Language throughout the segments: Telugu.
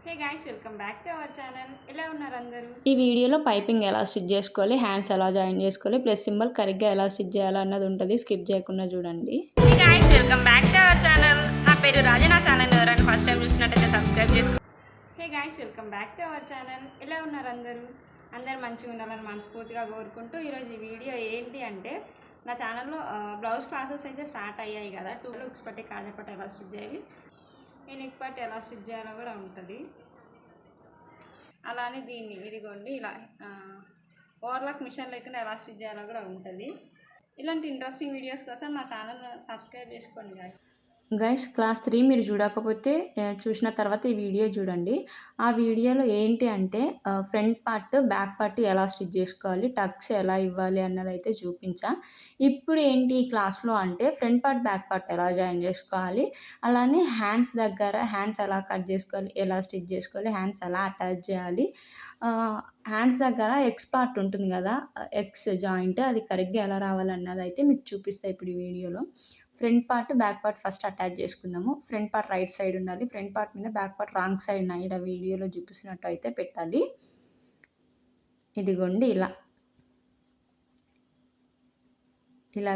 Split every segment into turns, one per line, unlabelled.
Hey guys welcome back to our channel. ఎలా ఉన్నారు అందరూ?
ఈ వీడియోలో పైపింగ్ ఎలా స్టిచ్ చేసుకోవాలి, హ్యాండ్స్ ఎలా జాయిన్ చేసుకోవాలి, ప్లస్ సింబల్ కరెక్ట్‌గా ఎలా స్టిచ్ చేయాలన్నది ఉంటది. స్కిప్ చేయకుండా చూడండి.
Hey guys welcome back to our channel. నా పేరు రాజా. నా ఛానల్ ఎవరైనా ఫస్ట్ టైం చూసినట్టయితే సబ్స్క్రైబ్ చేసుకో. Hey guys welcome back to our channel. ఎలా ఉన్నారు అందరూ? అందరు మంచిగా ఉండాలని మనస్ఫూర్తిగా కోరుకుంటూ ఈరోజు ఈ వీడియో ఏంటి అంటే నా ఛానల్లో బ్లౌజ్ క్లాసెస్ అయితే స్టార్ట్ అయ్యాయి కదా. 2 లుక్స్ పట్టి కాజపట్టి ఎలా స్టిచ్ చేయాలి, ఈ నెక్ పట్టి ఎలా స్టిచ్ చేయాలో కూడా ఉంటుంది. అలానే దీన్ని ఇదిగోండి ఇలా ఓవర్లాక్ మిషన్ లేకుండా ఎలా స్టిచ్ చేయాలో కూడా ఉంటుంది. ఇలాంటి ఇంట్రెస్టింగ్ వీడియోస్ కోసం మా ఛానల్ సబ్స్క్రైబ్ చేసుకోండి గాయస్.
గైస్ క్లాస్ 3 మీరు చూడకపోతే చూసిన తర్వాత ఈ వీడియో చూడండి. ఆ వీడియోలో ఏంటి అంటే ఫ్రంట్ పార్ట్, బ్యాక్ పార్ట్ ఎలా స్టిచ్ చేసుకోవాలి, టక్స్ ఎలా ఇవ్వాలి అన్నదైతే చూపించా. ఇప్పుడు ఏంటి ఈ క్లాస్‌లో అంటే ఫ్రంట్ పార్ట్, బ్యాక్ పార్ట్ ఎలా జాయిన్ చేసుకోవాలి, అలానే హ్యాండ్స్ దగ్గర హ్యాండ్స్ ఎలా కట్ చేసుకోవాలి, ఎలా స్టిచ్ చేసుకోవాలి, హ్యాండ్స్ ఎలా అటాచ్ చేయాలి, హ్యాండ్స్ దగ్గర ఎక్స్ పార్ట్ ఉంటుంది కదా, ఎక్స్ జాయింట్ అది కరెక్ట్‌గా ఎలా రావాలన్నదైతే మీకు చూపిస్తా ఇప్పుడు ఈ వీడియోలో. Front part, back part first attach చేసుకుందాము. ఫ్రంట్ పార్ట్ రైట్ సైడ్ ఉండాలి. ఫ్రంట్ పార్ట్ మీద బ్యాక్ పార్ట్ రాంగ్ సైడ్ ఈడ వీడియోలో చూపిస్తున్నట్టు అయితే పెట్టాలి. ఇదిగోండి ఇలా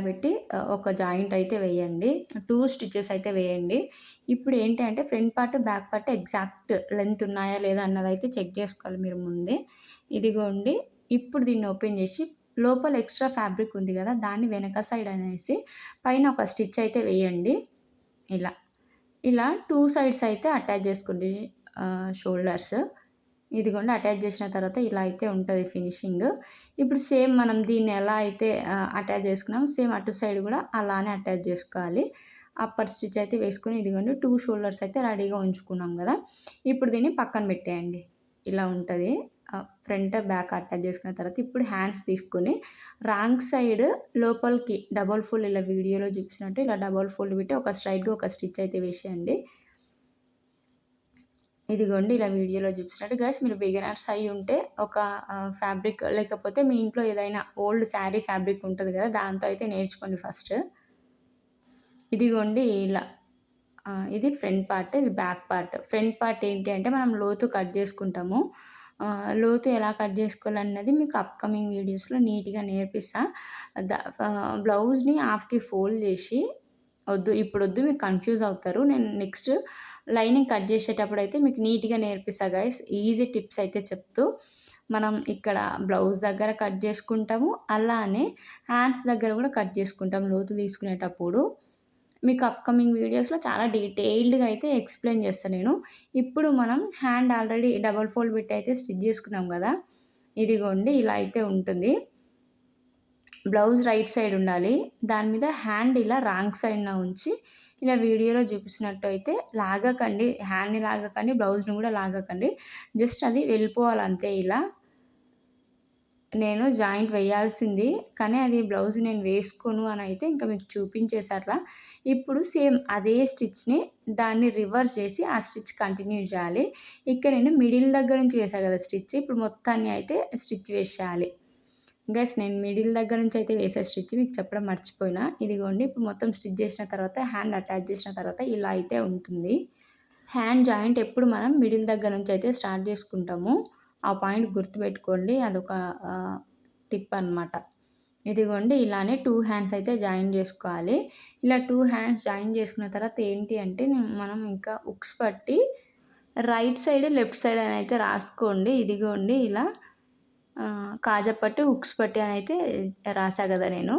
పెట్టి ఒక జాయింట్ అయితే వేయండి. 2 స్టిచెస్ అయితే వేయండి. ఇప్పుడు ఏంటి అంటే front part, back part exact length ఉన్నాయా లేదా అన్నదైతే చెక్ చేసుకోవాలి మీరు ముందే. ఇదిగోండి ఇప్పుడు దీన్ని ఓపెన్ చేసి లోపల ఎక్స్ట్రా ఫ్యాబ్రిక్ ఉంది కదా, దాన్ని వెనక సైడ్ అనేసి పైన ఒక స్టిచ్ అయితే వేయండి. ఇలా 2 సైడ్స్ అయితే అటాచ్ చేసుకోండి షోల్డర్స్. ఇదిగోండి అటాచ్ చేసిన తర్వాత ఇలా అయితే ఉంటుంది ఫినిషింగ్. ఇప్పుడు సేమ్ మనం దీన్ని ఎలా అయితే అటాచ్ చేసుకున్నాం, సేమ్ అటు సైడ్ కూడా అలానే అటాచ్ చేసుకోవాలి. అప్పర్ స్టిచ్ అయితే వేసుకొని ఇదిగోండి 2 షోల్డర్స్ అయితే రెడీగా ఉంచుకున్నాం కదా. ఇప్పుడు దీన్ని పక్కన పెట్టేయండి. ఇలా ఉంటుంది. ఫ్రంట్, బ్యాక్ అటాచ్ చేసుకున్న తర్వాత ఇప్పుడు హ్యాండ్స్ తీసుకొని రాంగ్ సైడ్ లోపలికి డబల్ ఫోల్డ్ ఇలా వీడియోలో చూపించినట్టు ఇలా డబల్ ఫోల్డ్ పెట్టి ఒక స్ట్రైట్‌గా ఒక స్టిచ్ అయితే వేసేయండి. ఇదిగోండి ఇలా వీడియోలో చూపించినట్టు. గైస్ మీరు బిగినర్స్ అయ్యి ఉంటే ఒక ఫ్యాబ్రిక్ లేకపోతే మీ ఇంట్లో ఏదైనా ఓల్డ్ శారీ ఫ్యాబ్రిక్ ఉంటుంది కదా, దాంతో అయితే నేర్చుకోండి ఫస్ట్. ఇదిగోండి ఇలా ఇది ఫ్రంట్ పార్ట్, ఇది బ్యాక్ పార్ట్. ఫ్రంట్ పార్ట్ ఏంటి అంటే మనం లోతు కట్ చేసుకుంటాము. లోతు ఎలా కట్ చేసుకోవాలన్నది మీకు అప్‌కమింగ్ వీడియోస్‌లో నీట్‌గా నేర్పిస్తా. బ్లౌజ్‌ని హాఫ్‌కి ఫోల్డ్ చేసి ఇప్పుడొద్దు మీరు కన్‌ఫ్యూజ్ అవుతారు. నేను నెక్స్ట్ లైనింగ్ కట్ చేసేటప్పుడు అయితే మీకు నీట్‌గా నేర్పిస్తా గైస్. ఈజీ టిప్స్ అయితే చెప్తూ మనం ఇక్కడ బ్లౌజ్ దగ్గర కట్ చేసుకుంటాము. అలానే హ్యాండ్స్ దగ్గర కూడా కట్ చేసుకుంటాం లోతు తీసుకునేటప్పుడు. మీకు అప్‌కమింగ్ వీడియోస్‌లో చాలా డీటెయిల్డ్‌గా అయితే ఎక్స్‌ప్లెయిన్ చేస్తా నేను. ఇప్పుడు మనం హ్యాండ్ ఆల్రెడీ డబల్ ఫోల్డ్ పెట్టి అయితే స్టిచ్ చేసుకున్నాం కదా. ఇదిగోండి ఇలా అయితే ఉంటుంది. బ్లౌజ్ రైట్ సైడ్ ఉండాలి. దాని మీద హ్యాండ్ ఇలా రాంగ్ సైడ్‌న ఉంచి ఇలా వీడియోలో చూపిస్తున్నట్టు అయితే లాగకండి. హ్యాండ్‌ని లాగకండి, బ్లౌజ్‌ని కూడా లాగకండి. జస్ట్ అది వెళ్ళిపోవాలి అంతే ఇలా. నేను జాయింట్ వేయాల్సింది. కానీ అది బ్లౌజ్ నేను వేసుకోను అని అయితే ఇంకా మీకు చూపించేసా అట్లా. ఇప్పుడు సేమ్ అదే స్టిచ్‌ని దాన్ని రివర్స్ చేసి ఆ స్టిచ్ కంటిన్యూ చేయాలి. ఇక్కడ నేను మిడిల్ దగ్గర నుంచి వేసా కదా స్టిచ్. ఇప్పుడు మొత్తాన్ని అయితే స్టిచ్ వేసేయాలి. గైస్ నేను మిడిల్ దగ్గర నుంచి అయితే వేసే స్టిచ్ మీకు చెప్పడం మర్చిపోయినా. ఇదిగోండి ఇప్పుడు మొత్తం స్టిచ్ చేసిన తర్వాత హ్యాండ్ అటాచ్ చేసిన తర్వాత ఇలా అయితే ఉంటుంది. హ్యాండ్ జాయింట్ ఎప్పుడు మనం మిడిల్ దగ్గర నుంచి అయితే స్టార్ట్ చేసుకుంటాము. ఆ పాయింట్ గుర్తుపెట్టుకోండి. అదొక టిప్ అనమాట. ఇదిగోండి ఇలానే 2 హ్యాండ్స్ అయితే జాయిన్ చేసుకోవాలి. ఇలా 2 హ్యాండ్స్ జాయిన్ చేసుకున్న తర్వాత ఏంటి అంటే మనం ఇంకా హుక్స్ పట్టి రైట్ సైడ్, లెఫ్ట్ సైడ్ అని అయితే రాసుకోండి. ఇదిగోండి ఇలా కాజాపట్టి, హుక్స్ పట్టి అని అయితే రాసా కదా నేను.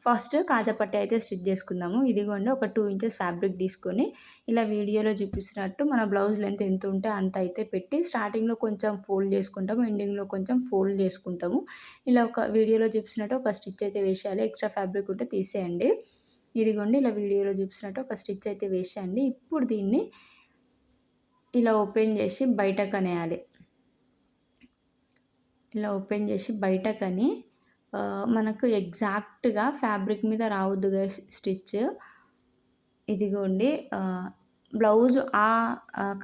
ఫస్ట్ కాజాపట్టి అయితే స్టిచ్ చేసుకుందాము. ఇదిగోండి ఒక 2 ఇంచెస్ ఫ్యాబ్రిక్ తీసుకొని ఇలా వీడియోలో చూపిస్తున్నట్టు మన బ్లౌజ్ లెంత్ ఎంత ఉంటే అంత అయితే పెట్టి స్టార్టింగ్‌లో కొంచెం ఫోల్డ్ చేసుకుంటాము. ఎండింగ్‌లో కొంచెం ఫోల్డ్ చేసుకుంటాము. ఇలా ఒక వీడియోలో చూపిస్తున్నట్టు ఒక స్టిచ్ అయితే వేసేయాలి. ఎక్స్ట్రా ఫ్యాబ్రిక్ ఉంటే తీసేయండి. ఇదిగోండి ఇలా వీడియోలో చూపిస్తున్నట్టు ఒక స్టిచ్ అయితే వేసేయండి. ఇప్పుడు దీన్ని ఇలా ఓపెన్ చేసి బయటకనేయాలి. ఇలా ఓపెన్ చేసి బయటకని మనకు ఎగ్జాక్ట్‌గా ఫ్యాబ్రిక్ మీద రావద్దు గైస్ స్టిచ్. ఇదిగోండి బ్లౌజ్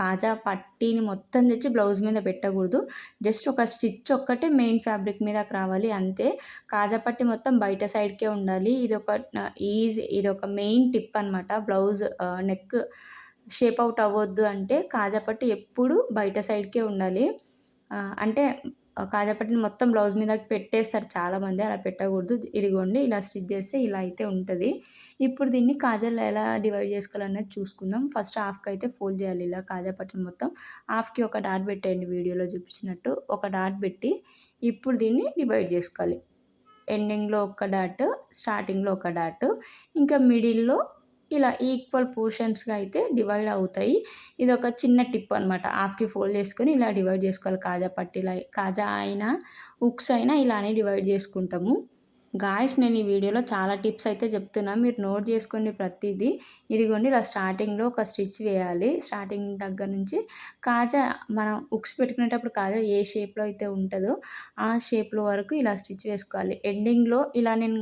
కాజా పట్టీని మొత్తం తెచ్చి బ్లౌజ్ మీద పెట్టకూడదు. జస్ట్ ఒక స్టిచ్ ఒక్కటే మెయిన్ ఫ్యాబ్రిక్ మీదకి రావాలి అంతే. కాజా పట్టీ మొత్తం బయట సైడ్‌కే ఉండాలి. ఇదొక మెయిన్ టిప్ అనమాట. బ్లౌజ్ నెక్ షేప్ అవుట్ అవ్వద్దు అంటే కాజా పట్టీ ఎప్పుడు బయట సైడ్‌కే ఉండాలి. అంటే కాజా పట్టీని మొత్తం బ్లౌజ్ మీదకి పెట్టేస్తారు చాలామంది. అలా పెట్టకూడదు. ఇదిగోండి ఇలా స్టిచ్ చేస్తే ఇలా అయితే ఉంటది. ఇప్పుడు దీన్ని కాజాలో ఎలా డివైడ్ చేసుకోవాలనేది చూసుకుందాం. ఫస్ట్ హాఫ్‌కైతే ఫోల్డ్ చేయాలి ఇలా కాజా పట్టీని మొత్తం. హాఫ్‌కి ఒక డాట్ పెట్టేయండి వీడియోలో చూపించినట్టు. ఒక డాట్ పెట్టి ఇప్పుడు దీన్ని డివైడ్ చేసుకోవాలి. ఎండింగ్‌లో ఒక డాట్, స్టార్టింగ్‌లో ఒక డాట్, ఇంకా మిడిల్‌లో ఇలా ఈక్వల్ పోర్షన్స్‌గా అయితే డివైడ్ అవుతాయి. ఇదొక చిన్న టిప్ అనమాట. హాఫ్‌కి ఫోల్డ్ చేసుకొని ఇలా డివైడ్ చేసుకోవాలి. కాజా పట్టీల కాజా అయినా, హుక్స్ అయినా ఇలానే డివైడ్ చేసుకుంటాము. గాయ్స్ నేను ఈ వీడియోలో చాలా టిప్స్ అయితే చెప్తున్నా. మీరు నోట్ చేసుకోండి ప్రతీదీ. ఇదిగోండి ఇలా స్టార్టింగ్‌లో ఒక స్టిచ్ వేయాలి. స్టార్టింగ్ దగ్గర నుంచి కాజా మనం హుక్స్ పెట్టుకునేటప్పుడు కాజా ఏ షేప్‌లో అయితే ఉంటదో ఆ షేప్‌లో వరకు ఇలా స్టిచ్ వేసుకోవాలి. ఎండింగ్‌లో ఇలా నేను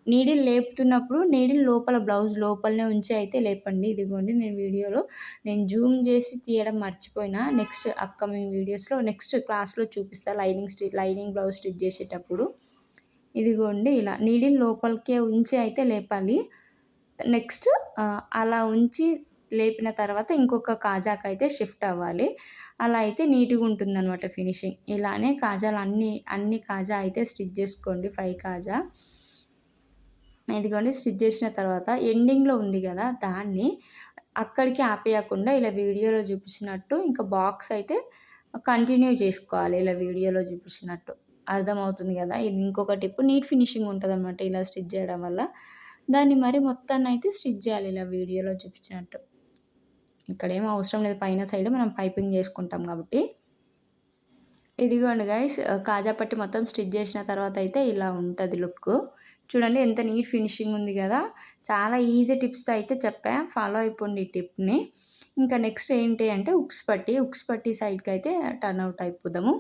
నీడిల్ లేపుతున్నప్పుడు నీడిల్ లోపల బ్లౌజ్ లోపలనే ఉంచి అయితే లేపండి. ఇదిగోండి నేను జూమ్ చేసి తీయడం మర్చిపోయినా. నెక్స్ట్ అప్‌కమింగ్ వీడియోస్‌లో నెక్స్ట్ క్లాస్‌లో చూపిస్తా లైనింగ్ బ్లౌజ్ స్టిచ్ చేసేటప్పుడు. ఇదిగోండి ఇలా నీడిల్ లోపలికే ఉంచి అయితే లేపాలి. నెక్స్ట్ అలా ఉంచి లేపిన తర్వాత ఇంకొక కాజాకైతే షిఫ్ట్ అవ్వాలి. అలా అయితే నీట్‌గా ఉంటుందనమాట ఫినిషింగ్. ఇలానే కాజాలు అన్ని కాజా అయితే స్టిచ్ చేసుకోండి 5 కాజా. ఇదిగోండి స్టిచ్ చేసిన తర్వాత ఎండింగ్‌లో ఉంది గదా! దాన్ని అక్కడికి ఆపేయకుండా ఇలా వీడియోలో చూపించినట్టు ఇంకా బాక్స్ అయితే కంటిన్యూ చేసుకోవాలి. ఇలా వీడియోలో చూపించినట్టు. అర్థమవుతుంది గదా! ఇది ఇంకొక టిప్ నీట్ ఫినిషింగ్ ఉంటదనమాట ఇలా స్టిచ్ చేయడం వల్ల. దాన్ని మరి మొత్తాన్నయితే స్టిచ్ చేయాలి ఇలా వీడియోలో చూపించినట్టు. ఇక్కడేం అవసరం లేదు. పైన సైడ్ మనం పైపింగ్ చేసుకుంటాం కాబట్టి. ఇదిగోండి గైస్ కాజా పట్టి మొత్తం స్టిచ్ చేసిన తర్వాత అయితే ఇలా ఉంటది లుక్కు. చూడండి ఎంత నీట్ ఫినిషింగ్ ఉంది గదా! చాలా ఈజీ టిప్స్‌తో అయితే చెప్పా. ఫాలో అయిపోండి ఈ టిప్‌ని. ఇంకా నెక్స్ట్ ఏంటి అంటే హుక్స్ పట్టి సైడ్‌కైతే టర్న్ అవుట్ అయిపోదాము.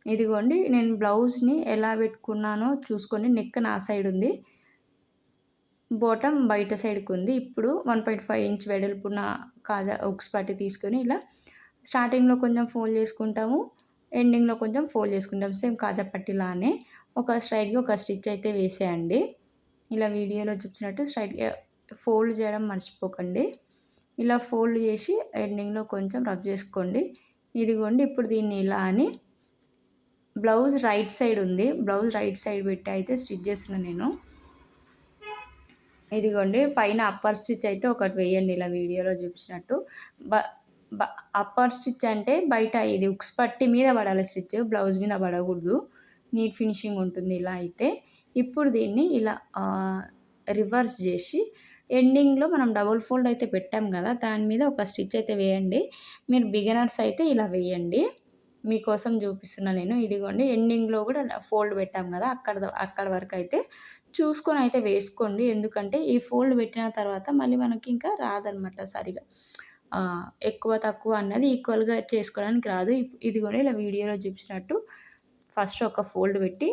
ఇదిగోండి నేను బ్లౌజ్‌ని ఎలా పెట్టుకున్నానో చూసుకోండి. నెక్ నా సైడ్ ఉంది. బాటమ్ బయట సైడ్‌కుంది. ఇప్పుడు 1.5 ఇంచ్ వెడల్పున్న హుక్స్ పట్టి తీసుకొని ఇలా స్టార్టింగ్‌లో కొంచెం ఫోల్డ్ చేసుకుంటాము. ఎండింగ్‌లో కొంచెం ఫోల్డ్ చేసుకుంటాం. సేమ్ కాజా పట్టీలానే స్ట్రైట్‌గా ఒక స్టిచ్ అయితే వేసేయండి. ఇలా వీడియోలో చూపించినట్టు స్ట్రైట్‌గా ఫోల్డ్ చేయడం మర్చిపోకండి. ఇలా ఫోల్డ్ చేసి ఎండింగ్‌లో కొంచెం రబ్ చేసుకోండి. ఇదిగోండి ఇప్పుడు దీన్ని ఇలా అని బ్లౌజ్ రైట్ సైడ్ ఉంది. బ్లౌజ్ రైట్ సైడ్ పెట్టి అయితే స్టిచ్ చేస్తున్నా నేను. ఇదిగోండి పైన అప్పర్ స్టిచ్ అయితే ఒకటి వేయండి ఇలా వీడియోలో చూపించినట్టు. బ బ అప్పర్ స్టిచ్ అంటే బయట ఇది హుక్స్ పట్టి మీద పడాలి స్టిచ్. బ్లౌజ్ మీద పడకూడదు. నీట్ ఫినిషింగ్ ఉంటుంది ఇలా అయితే. ఇప్పుడు దీన్ని ఇలా రివర్స్ చేసి ఎండింగ్‌లో మనం డబుల్ ఫోల్డ్ అయితే పెట్టాం కదా! దాని మీద ఒక స్టిచ్ అయితే వేయండి. మీరు బిగినర్స్ అయితే ఇలా వేయండి. మీకోసం చూపిస్తున్నా నేను. ఇదిగోండి ఎండింగ్‌లో కూడా ఫోల్డ్ పెట్టాం కదా! అక్కడ వరకు అయితే చూసుకొని అయితే వేసుకోండి. ఎందుకంటే ఈ ఫోల్డ్ పెట్టిన తర్వాత మళ్ళీ మనకి ఇంకా రాదనమాట సరిగా. ఎక్కువ తక్కువ అన్నది ఈక్వల్‌గా చేసుకోవడానికి రాదు. ఇదిగోండి ఇలా వీడియోలో చూపించినట్టు ఫస్ట్ ఒక ఫోల్డ్ పెట్టి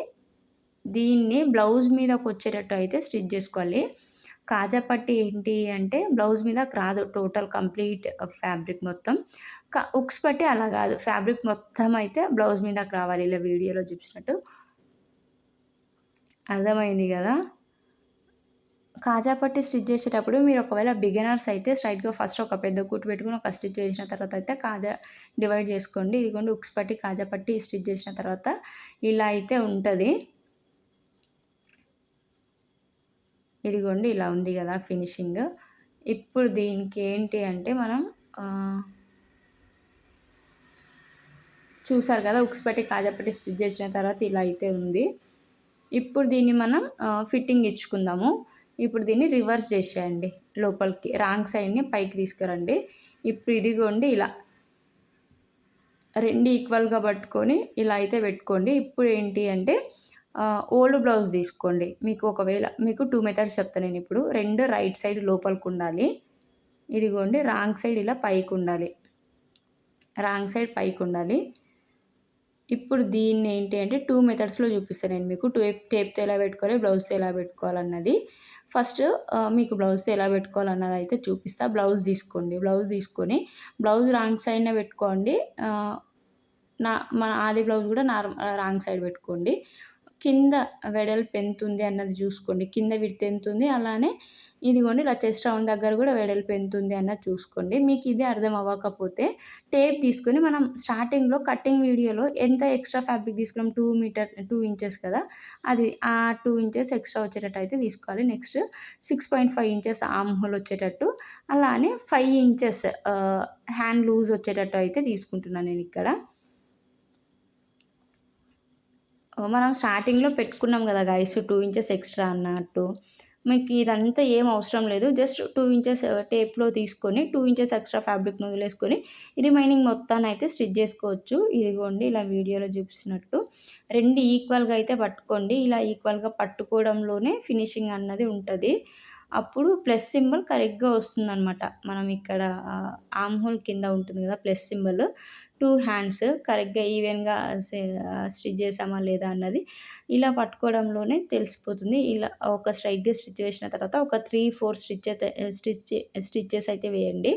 దీన్ని బ్లౌజ్ మీదకొచ్చేటట్టు అయితే స్టిచ్ చేసుకోవాలి. కాజా పట్టి ఏంటి అంటే బ్లౌజ్ మీదకి రాదు టోటల్ కంప్లీట్ ఫ్యాబ్రిక్ మొత్తం. హుక్స్ పట్టి అలా కాదు. ఫ్యాబ్రిక్ మొత్తం అయితే బ్లౌజ్ మీదకి రావాలి ఇలా వీడియోలో చూపించినట్టు. అర్థమైంది గదా! కాజా పట్టి స్టిచ్ చేసేటప్పుడు మీరు ఒకవేళ బిగినర్స్ అయితే స్ట్రైట్‌గా ఫస్ట్ ఒక పెద్ద కుట్టు పెట్టుకొని ఒక స్టిచ్ వేసిన తర్వాత అయితే కాజా డివైడ్ చేసుకోండి. ఇదిగోండి హుక్స్ పట్టి, కాజా పట్టి స్టిచ్ చేసిన తర్వాత ఇలా అయితే ఉంటది. ఇదిగోండి ఇలా ఉంది గదా ఫినిషింగ్. ఇప్పుడు దీనికి ఏంటి అంటే మనం చూసారు కదా హుక్స్ పట్టి, కాజా పట్టి స్టిచ్ చేసిన తర్వాత ఇలా అయితే ఉంది. ఇప్పుడు దీన్ని మనం ఫిట్టింగ్ ఇచ్చుకుందాము. ఇప్పుడు దీన్ని రివర్స్ చేసేయండి లోపలికి. రాంగ్ సైడ్‌ని పైకి తీసుకురండి. ఇప్పుడు ఇదిగోండి ఇలా 2 ఈక్వల్‌గా పట్టుకొని ఇలా అయితే పెట్టుకోండి. ఇప్పుడు ఏంటి అంటే ఓల్డ్ బ్లౌజ్ తీసుకోండి. మీకు 2 మెథడ్స్ చెప్తా నేనిప్పుడు. 2 రైట్ సైడ్ లోపలికుండాలి. ఇదిగోండి రాంగ్ సైడ్ ఇలా పైకుండాలి. Wrong side పైకుండాలి. ఇప్పుడు దీన్ని ఏంటి అంటే 2 మెథడ్స్‌లో చూపిస్తాను నేను మీకు. టేప్‌తో ఎలా పెట్టుకోవాలి, బ్లౌజ్‌తో ఎలా పెట్టుకోవాలన్నది. ఫస్ట్ మీకు బ్లౌజ్‌తో ఎలా పెట్టుకోవాలన్నదైతే చూపిస్తా. బ్లౌజ్ తీసుకోండి. బ్లౌజ్ తీసుకొని బ్లౌజ్ రాంగ్ సైడ్‌నే పెట్టుకోండి. మన ఆది బ్లౌజ్ కూడా రాంగ్ సైడ్ పెట్టుకోండి. కింద వెడల్పు ఎంతుంది అన్నది చూసుకోండి. కింద విడ్త్ ఎంతుంది, అలానే ఇదిగోండి ఇలా చెస్ట్ రౌండ్ దగ్గర కూడా వెడల్పు ఎంతుంది అన్నది చూసుకోండి. మీకు ఇది అర్థం అవ్వకపోతే టేప్ తీసుకొని మనం స్టార్టింగ్‌లో కటింగ్ వీడియోలో ఎంత ఎక్స్ట్రా ఫ్యాబ్రిక్ తీసుకున్నాం 2 ఇంచెస్ కదా! అది ఆ 2 ఇంచెస్ ఎక్స్ట్రా వచ్చేటట్టు అయితే తీసుకోవాలి. నెక్స్ట్ 6.5 ఇంచెస్ ఆర్మ్ హోల్ వచ్చేటట్టు, అలానే 5 ఇంచెస్ హ్యాండ్ లూజ్ వచ్చేటట్టు అయితే తీసుకుంటున్నాను నేనిక్కడ. మనం స్టార్టింగ్‌లో పెట్టుకున్నాం గదా గైస్ 2 ఇంచెస్ ఎక్స్ట్రా అన్నట్టు. మీకు ఇదంతా ఏం అవసరం లేదు. జస్ట్ 2 ఇంచెస్ టేప్‌లో తీసుకొని 2 ఇంచెస్ ఎక్స్ట్రా ఫ్యాబ్రిక్‌ని వదిలేసుకొని రిమైనింగ్ మొత్తాన్నయితే స్టిచ్ జేసుకోవచ్చు. ఇదిగోండి ఇలా వీడియోలో చూపిస్తున్నట్టు 2 ఈక్వల్‌గా అయితే పట్టుకోండి. ఇలా ఈక్వల్‌గా పట్టుకోవడంలోనే ఫినిషింగ్ అన్నది ఉంటది. అప్పుడు ప్లస్ సింబల్ కరెక్ట్‌గా వస్తుందనమాట. మనం ఇక్కడ ఆర్మ్ హోల్ కింద ఉంటుంది గదా ప్లస్ సింబల్. 2 హ్యాండ్స్ కరెక్ట్‌గా ఈవెన్‌గా స్టిచ్ చేశామా లేదా అన్నది ఇలా పట్టుకోవడంలోనే తెలిసిపోతుంది. ఇలా ఒక స్ట్రెయిట్‌గా స్టిచ్ వేసిన తర్వాత ఒక 3, 4 స్టిచెస్ అయితే వేయండి.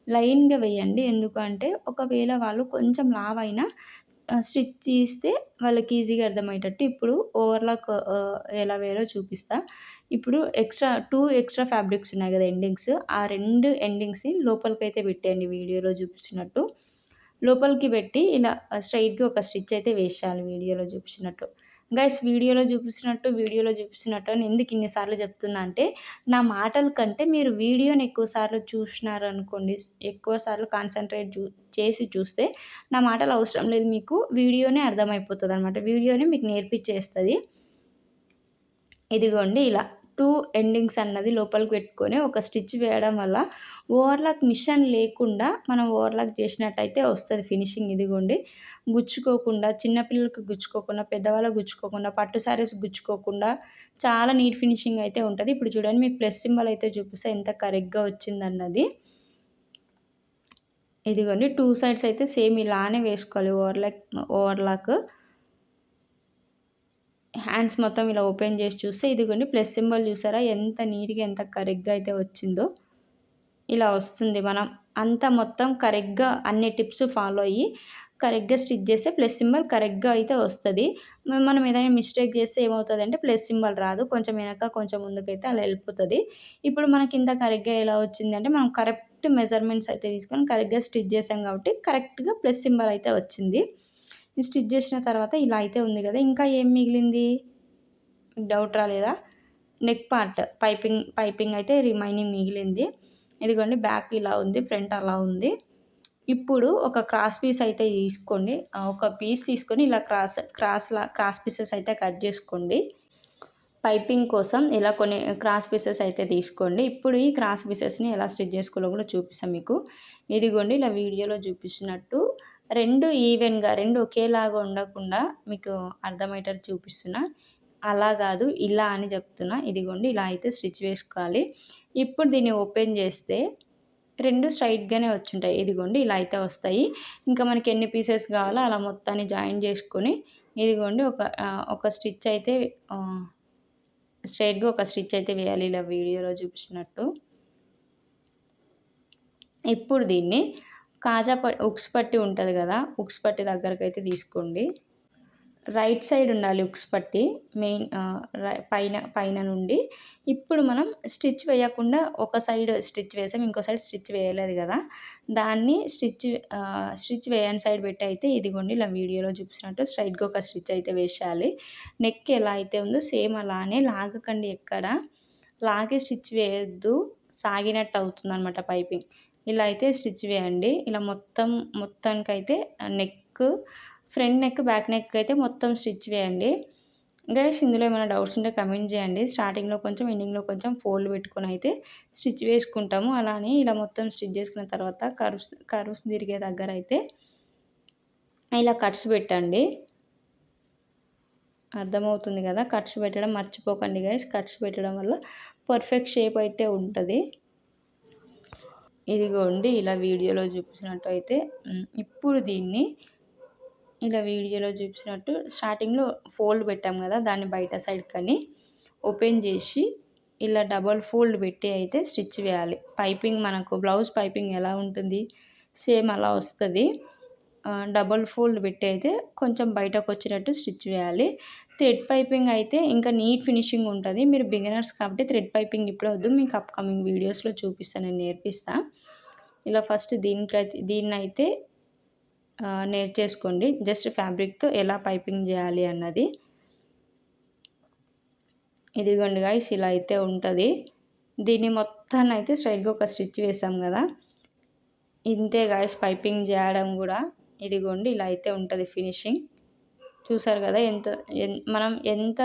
లైన్‌గా వేయండి. ఎందుకంటే ఒకవేళ వాళ్ళు కొంచెం లావైనా స్టిచ్ తీస్తే వాళ్ళకి ఈజీగా అర్థమయ్యేటట్టు ఇప్పుడు ఓవర్‌లాక్ ఎలా వేయాలో చూపిస్తా. ఇప్పుడు 2 ఎక్స్ట్రా ఫ్యాబ్రిక్స్ ఉన్నాయి గదా ఎండింగ్స్. ఆ 2 ఎండింగ్స్‌ని లోపలికైతే పెట్టేయండి వీడియోలో చూపించినట్టు. లోపలికి పెట్టి ఇలా స్ట్రెయిట్‌గా ఒక స్టిచ్ అయితే వేసేయాలి వీడియోలో చూపించినట్టు. గైస్ వీడియోలో చూపిస్తున్నట్టు అని ఎందుకు ఇన్ని సార్లు చెప్తున్నా అంటే, నా మాటల కంటే మీరు వీడియోని ఎక్కువ సార్లు చూసినారనుకోండి, ఎక్కువ సార్లు కాన్సంట్రేట్ చేసి చూస్తే, నా మాటలు అవసరం లేదు మీకు వీడియోనే అర్థమైపోతదనమాట. వీడియోనే మీకు నేర్పించేస్తది. ఇదిగోండి ఇలా 2 ఎండింగ్స్ అన్నది లోపలికి పెట్టుకొని ఒక స్టిచ్ వేయడం వల్ల ఓవర్‌లాక్ మిషన్ లేకుండా మనం ఓవర్‌లాక్ చేసినట్టయితే వస్తది ఫినిషింగ్. ఇదిగోండి గుచ్చుకోకుండా, చిన్న పిల్లలకి గుచ్చుకోకుండా, పెద్దవాళ్ళకి గుచ్చుకోకుండా, పట్టు సారీస్ గుచ్చుకోకుండా చాలా నీట్ ఫినిషింగ్ అయితే ఉంటది. ఇప్పుడు చూడండి మీకు ప్లస్ సింబల్ అయితే చూపిస్తా ఎంత కరెక్ట్‌గా వచ్చిందన్నది. ఇదిగోండి 2 సైడ్స్ అయితే సేమ్ ఇలానే వేసుకోవాలి ఓవర్‌లాక్. హ్యాండ్స్ మొత్తం ఇలా ఓపెన్ చేసి చూస్తే ఇదిగోండి ప్లస్ సింబల్ చూసారా ఎంత నీట్‌గా ఎంత కరెక్ట్‌గా అయితే వచ్చిందో. ఇలా వస్తుంది. మనం అంతా మొత్తం కరెక్ట్‌గా అన్ని టిప్స్ ఫాలో అయ్యి కరెక్ట్‌గా స్టిచ్ చేస్తే ప్లస్ సింబల్ కరెక్ట్‌గా అయితే వస్తది. మనం ఏదైనా మిస్టేక్ చేస్తే ఏమవుతదంటే ప్లస్ సింబల్ రాదు. కొంచెం వెనక కొంచెం ముందుకైతే అలా వెళ్ళిపోతది. ఇప్పుడు మనకి ఇంత కరెక్ట్‌గా ఎలా వచ్చిందంటే మనం కరెక్ట్ మెజర్‌మెంట్స్ అయితే తీసుకొని కరెక్ట్‌గా స్టిచ్ చేసాం కాబట్టి కరెక్ట్‌గా ప్లస్ సింబల్ అయితే వచ్చింది. ఈ స్టిచ్ చేసిన తర్వాత ఇలా అయితే ఉంది కదా! ఇంకా ఏం మిగిలింది? డౌట్ రాలేదా? నెక్ పార్ట్ పైపింగ్ అయితే రిమైనింగ్ మిగిలింది. ఇదిగోండి బ్యాక్ ఇలా ఉంది. ఫ్రంట్ అలా ఉంది. ఇప్పుడు ఒక క్రాస్ పీస్ అయితే తీసుకోండి. ఒక పీస్ తీసుకొని ఇలా క్రాస్ పీసెస్ అయితే కట్ చేసుకోండి. పైపింగ్ కోసం ఇలా కొన్ని క్రాస్ పీసెస్ అయితే తీసుకోండి. ఇప్పుడు ఈ క్రాస్ పీసెస్‌ని ఎలా స్టిచ్ చేసుకోవాలో కూడా చూపిస్తా మీకు. ఇదిగోండి ఇలా వీడియోలో చూపిస్తున్నట్టు 2 ఈవెన్‌గా 2 ఒకేలాగా ఉండకుండా మీకు అర్థమయ్యేటట్టు చూపిస్తున్నా. అలా కాదు ఇలా అని చెప్తున్నా. ఇదిగోండి ఇలా అయితే స్టిచ్ వేసుకోవాలి. ఇప్పుడు దీన్ని ఓపెన్ చేస్తే 2 స్ట్రెయిట్‌గానే వచ్చుంటాయి. ఇదిగోండి ఇలా అయితే వస్తాయి. ఇంకా మనకి ఎన్ని పీసెస్ కావాలో అలా మొత్తాన్ని జాయిన్ చేసుకొని ఇదిగోండి ఒక స్టిచ్ అయితే స్ట్రెయిట్‌గా ఒక స్టిచ్ అయితే వేయాలి ఇలా వీడియోలో చూపించినట్టు. ఇప్పుడు దీన్ని ఉక్స్ పట్టి ఉంటది కదా! ఉక్స్ పట్టి దగ్గరకైతే తీసుకోండి. రైట్ సైడ్ ఉండాలి ఉక్స్ పట్టి మెయిన్ పైన నుండి. ఇప్పుడు మనం స్టిచ్ వేయకుండా ఒక సైడ్ స్టిచ్ వేసాం. ఇంకో సైడ్ స్టిచ్ వేయలేదు కదా! దాన్ని స్టిచ్ వేయని సైడ్ పెట్టి అయితే ఇదిగోండి ఇలా వీడియోలో చూపిస్తున్నట్టు స్ట్రెయిట్‌గా ఒక స్టిచ్ అయితే వేసేయాలి. నెక్ ఎలా అయితే ఉందో సేమ్ అలానే లాగకండి ఎక్కడ. లాగి స్టిచ్ వేయొద్దు. సాగినట్టు అవుతుందనమాట పైపింగ్. ఇలా అయితే స్టిచ్ వేయండి. ఇలా మొత్తానికైతే ఫ్రంట్ నెక్, బ్యాక్ నెక్ అయితే మొత్తం స్టిచ్ వేయండి. గైస్ ఇందులో ఏమైనా డౌట్స్ ఉంటే కమెంట్ చేయండి. స్టార్టింగ్‌లో కొంచెం, ఎండింగ్‌లో కొంచెం ఫోల్డ్ పెట్టుకొని అయితే స్టిచ్ వేసుకుంటాము. అలానే ఇలా మొత్తం స్టిచ్ చేసుకున్న తర్వాత కర్వ్స్ తిరిగే దగ్గర అయితే ఇలా కట్స్ పెట్టండి. అర్థమవుతుంది కదా! కట్స్ పెట్టడం మర్చిపోకండి గైస్. కట్స్ పెట్టడం వల్ల పర్ఫెక్ట్ షేప్ అయితే ఉంటది. ఇదిగోండి ఇలా వీడియోలో చూపించినట్టు అయితే ఇప్పుడు దీన్ని ఇలా వీడియోలో చూపించినట్టు స్టార్టింగ్‌లో ఫోల్డ్ పెట్టాం కదా! దాన్ని బయట సైడ్‌కని ఓపెన్ చేసి ఇలా డబల్ ఫోల్డ్ పెట్టి అయితే స్టిచ్ వేయాలి. పైపింగ్ మనకు బ్లౌజ్ పైపింగ్ ఎలా ఉంటుంది సేమ్ అలా వస్తది. డబల్ ఫోల్డ్ పెట్టి అయితే కొంచెం బయటకు వచ్చేటట్టు స్టిచ్ వేయాలి. థ్రెడ్ పైపింగ్ అయితే ఇంకా నీట్ ఫినిషింగ్ ఉంటుంది. మీరు బిగినర్స్ కాబట్టి థ్రెడ్ పైపింగ్ ఇప్పుడే వద్దు, మీకు అప్కమింగ్ వీడియోస్లో చూపిస్తాను, నేను నేర్పిస్తా. ఇలా ఫస్ట్ దీన్నైతే నేర్చేసుకోండి, జస్ట్ ఫ్యాబ్రిక్తో ఎలా పైపింగ్ చేయాలి అన్నది. ఇదిగోండి గైస్, ఇలా అయితే ఉంటుంది. దీన్ని మొత్తాన్ని అయితే స్ట్రైట్గా ఒక స్టిచ్ వేసాం కదా, ఇంతే గైస్ పైపింగ్ చేయడం కూడా. ఇదిగోండి ఇలా అయితే ఉంటుంది ఫినిషింగ్. చూసారు కదా మనం ఎంత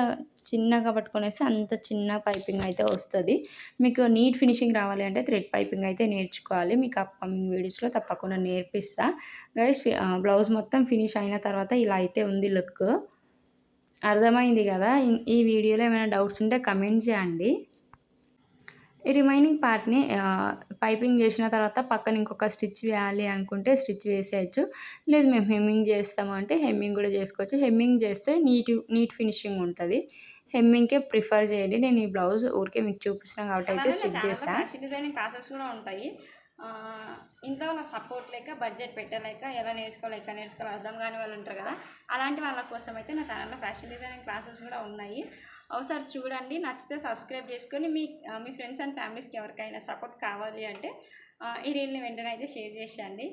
చిన్నగా పట్టుకొనేస్తే అంత చిన్న పైపింగ్ అయితే వస్తుంది. మీకు నీట్ ఫినిషింగ్ రావాలి అంటే థ్రెడ్ పైపింగ్ అయితే నేర్చుకోవాలి. మీకు అప్కమింగ్ వీడియోస్లో తప్పకుండా నేర్పిస్తా గైస్. బ్లౌజ్ మొత్తం ఫినిష్ అయిన తర్వాత ఇలా అయితే ఉంది లుక్. అర్థమైంది కదా? ఈ వీడియోలో ఏమైనా డౌట్స్ ఉంటే కమెంట్ చేయండి. ఈ రిమైనింగ్ పార్ట్ని పైపింగ్ చేసిన తర్వాత పక్కన ఇంకొక స్టిచ్ వేయాలి అనుకుంటే స్టిచ్ వేసేయచ్చు. లేదు మేము హెమ్మింగ్ చేస్తాము అంటే హెమ్మింగ్ కూడా చేసుకోవచ్చు. హెమ్మింగ్ చేస్తే నీట్ ఫినిషింగ్ ఉంటుంది. హెమ్మింగ్కే ప్రిఫర్ చేయండి. నేను ఈ బ్లౌజ్ ఊరికే మీకు చూపిస్తున్నాను కాబట్టి అయితే స్టిచ్ చేస్తాను.
ఫ్యాషన్ డిజైనింగ్ క్లాసెస్ కూడా ఉంటాయి. ఇంట్లో వాళ్ళ సపోర్ట్ లేక, బడ్జెట్ పెట్టలేక, ఎలా నేర్చుకోవాలి అర్థం కాని వాళ్ళు ఉంటారు కదా, అలాంటి వాళ్ళ కోసం అయితే నా ఛానల్లో ఫ్యాషన్ డిజైనింగ్ క్లాసెస్ కూడా ఉన్నాయి. ఒకసారి చూడండి, నచ్చితే సబ్స్క్రైబ్ చేసుకొని మీ ఫ్రెండ్స్ అండ్ ఫ్యామిలీస్కి ఎవరికైనా సపోర్ట్ కావాలి అంటే ఈ రీల్ని వెంటనే అయితే షేర్ చేసేయండి.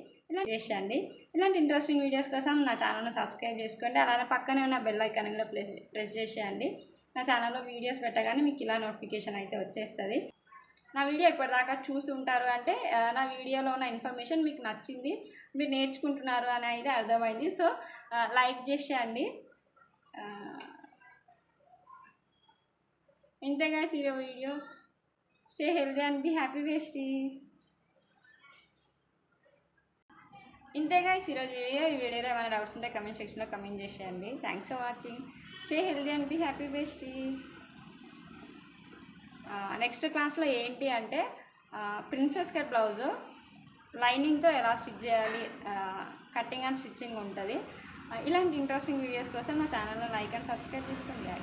ఇలాంటి ఇంట్రెస్టింగ్ వీడియోస్ కోసం నా ఛానల్ని సబ్స్క్రైబ్ చేసుకోండి. అలానే పక్కనే ఉన్న బెల్ ఐకాన్ కూడా ప్రెస్ చేసేయండి. నా ఛానల్లో వీడియోస్ పెట్టగానే మీకు ఇలా నోటిఫికేషన్ అయితే వచ్చేస్తుంది. నా వీడియో ఇప్పటిదాకా చూసి ఉంటారు అంటే నా వీడియోలో ఉన్న ఇన్ఫర్మేషన్ మీకు నచ్చింది, మీరు నేర్చుకుంటున్నారు అని అయితే అర్థమైంది. సో లైక్ చేసేయండి. ఇంతే గైస్ ఈ video. Stay healthy and be happy besties. ఇంతే గైస్ ఈరోజు వీడియో. ఈ వీడియోలో ఏమైనా డౌట్స్ ఉంటే కమెంట్ సెక్షన్లో కమెంట్ చేసేయండి. Thanks for watching. Stay healthy and be happy besties. Next క్లాస్లో ఏంటి అంటే ప్రిన్సెస్ కట్ బ్లౌజు లైనింగ్తో ఎలా స్టిచ్ చేయాలి, కటింగ్ అండ్ స్టిచ్చింగ్ ఉంటుంది. ఇలాంటి ఇంట్రెస్టింగ్ వీడియోస్ కోసం నా ఛానల్లో లైక్ అండ్ సబ్స్క్రైబ్ చేసుకోండి.